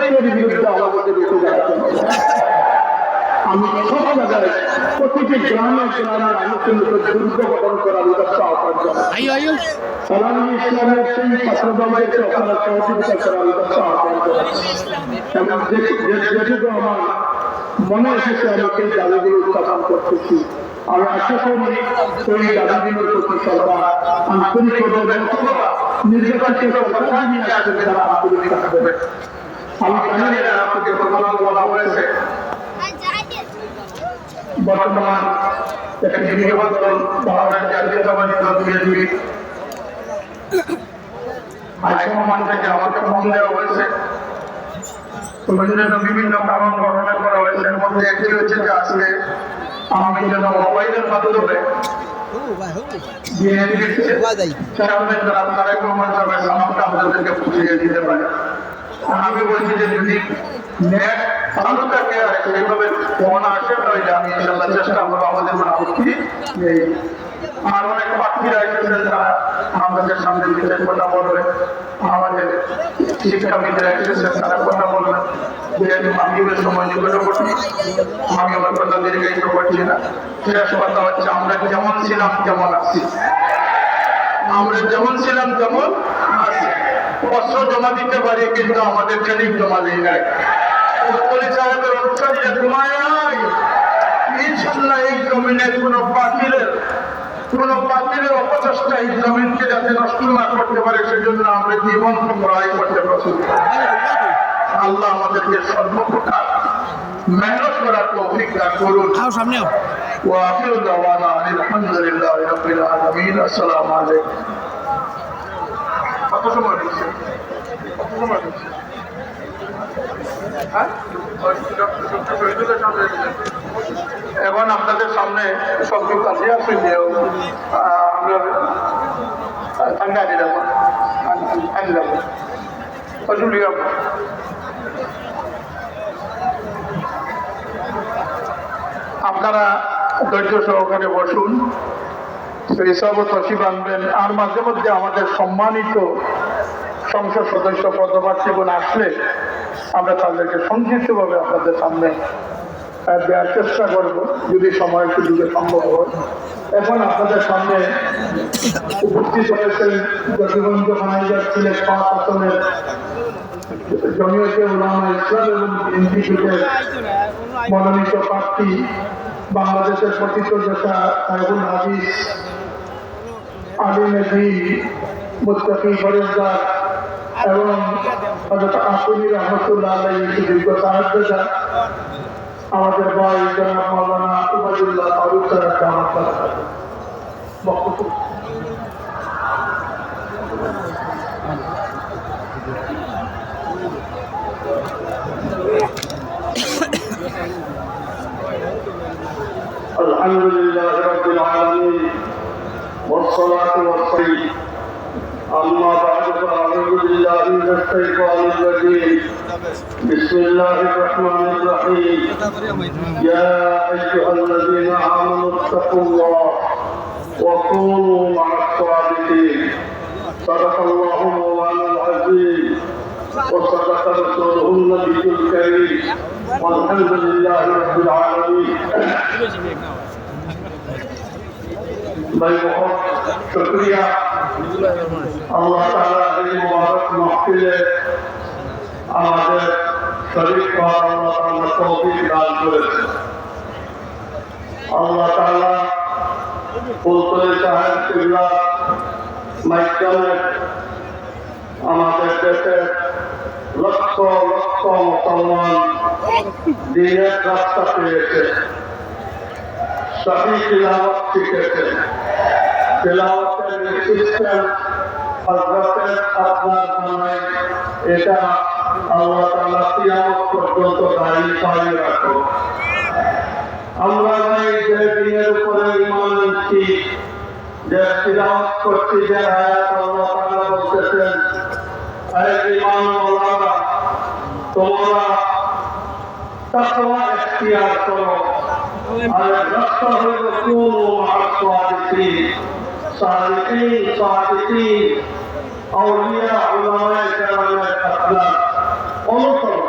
ঐক্যের বিরুদ্ধে আমাদের উঠে দাঁড়াতে হবে। আমি সব জায়গায় প্রতিটি গ্রামে গ্রামে আলোচনাকে দুর্গ গঠন করার উদ্দেশ্য আহ্বান জানাই। সালামী ইসলামের সেই ছাত্রদলকে আপনারা সহযোগিতা করার উদ্দেশ্য আহ্বান জানাই। এবং যেটুকু আমার মনে এসেছে আমি সেই দাবিগুলো উত্থাপন করতেছি। আমি আশা করি সেই দাবিগুলোর প্রতি সরকার আন্তরিকভাবে নির্বাচিত সরকার নিয়ে আসবে, তারা আন্তরিক থাকবে। আমি জানি না আপনাকে প্রমাণ বলা হয়েছে বর্তমান একটি নির্বাচন হাইকমান থেকে আমাকে ফোন দেওয়া হয়েছে, বিভিন্ন কারণ গণনা করা হয়েছে। এর মধ্যে একটি হচ্ছে যে আজকে আমাকে যেন মোবাইলের মাধ্যমে আমাদেরকে পুষিয়ে দিতে পারে। আমি বলছি যে যদি নেট চালু থাকে আর সেইভাবে ফোন আসে তাহলে আমি ইনশাল্লাহ চেষ্টা করবো আমাদের কোনো আপত্তি নেই। আর অনেক প্রার্থীরা এসেছেন, তারা আমাদের সামনে বিশেষ কথা বলবে, আমাদের শিক্ষাবিদরা এসেছেন, তারা কথা বলবেন। যেহেতু মাগরিবের সময় নিকটবর্তী, আমি আমার কথা দীর্ঘায়িত করছি না। শেষ কথা হচ্ছে, আমরা যেমন ছিলাম তেমন আছি, আমরা যেমন ছিলাম তেমন আছি। অস্ত্র জমা দিতে পারি কিন্তু আমাদের ট্রেনিং জমা দিই নাই। উত্তরী সাহেবের অনুসারীরা ঘুমায় নাই। ইনশাল্লাহ এই জমিনের কোনো পাখিরের অপচেষ্টা এই জমিনকে যাতে নষ্ট না করতে পারে সেজন্য আমরা জীবন লড়াই করতে প্রস্তুত। আল্লাহ আমাদেরকে সর্বপ্রকার মেহনত করার তৌফিক দান করুন। ওয়া আখিরু দাওয়ানা আলহামদুলিল্লাহি রাব্বিল আলামিন। আসসালামু আলাইকুম। কত সময় দিচ্ছে? এখন আপনাদের সামনে শব্দ কাছে আসেন যে ঠান্ডা আনি রাখবো আপনারা ধৈর্য সহকারে বসুন, সেই সব তসিব আনবেন। আর মাঝে মধ্যে আমাদের সম্মানিত সংসদ সদস্য পদপ্রার্থীগণ আসলে আমরা তাদেরকে সংক্ষিপ্তভাবে আপনাদের সামনে দেওয়ার চেষ্টা করব, যদি সময় সুযোগে সম্ভব হয়। এখন আপনাদের সামনে উপস্থিত হয়েছেন জকিগঞ্জ ম্যানেজার সিলেট ৫ আসনের জমিয়তে উলামা ইসলাম এবং ইনস্টিটিউটের মনোনীত প্রার্থী বাংলাদেশের প্রতিষ্ঠাতা সাহেবুল হাদিস আলিম দ্বীন মুস্তাফি ফরিদদার এবং হযরত আসিফ রহমাতুল্লাহ আলাইহি সুযোগ্য সাহায্যতা আমাদের ভাই জনাব মাওলানা উবাইদুল্লাহ ফারুক সাহেব দাওয়াত করেন। বক্তব্য আলহামদুলিল্লাহ রাব্বিল আলামিন والصلاة والسلام أما بعد فأعوذ بالله من الشيطان الرجيم بسم الله الرحمن الرحيم يا أيها الذين آمنوا اتقوا الله وكونوا مع الصادقين صدق الله مولانا العظيم وصدق رسوله النبي الكريم والحمد لله رب العالمين भाई बहुत शुक्रिया আল্লাহ তাআলা এই মুবারক মাহফিলে আমাদের শরীক হওয়ার আল্লাহ তাআলা তৌফিক দান করেছেন। আল্লাহ তাআলা ফুলতলী সাহেব কিবলা মাধ্যমে আমাদের দেশের লক্ষ লক্ষ মুসলমান দ্বীনের রাস্তা পেয়েছে, সহি তিলাওয়াত শিখেছে। তিলাওয়াতের সিস্টেম হযরতের আপনার জানাই, এটা আল্লাহ তাআলা কিয়ামত পর্যন্ত দায়ী করে রাখো। আমরা যে দিনের উপরে ঈমান আনছি, যে তিলাওয়াত করছি, যে আয়াত আল্লাহ তাআলা বলতেছেন, হে ঈমানওয়ালারা তোমরা তাকওয়া ইখতিয়ার করো। আর রাস্তা হলো কুনু মা'আস সাদিকিন, সাদিকিন আউলিয়া উলামায়ে কেরামের আখলাক অনুসরণ।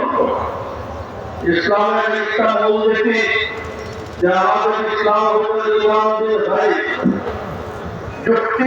ইসলামের একটা মূলনীতি যে আমাদের ইসলাম হচ্ছে ইমানদের ভাই যুক্তি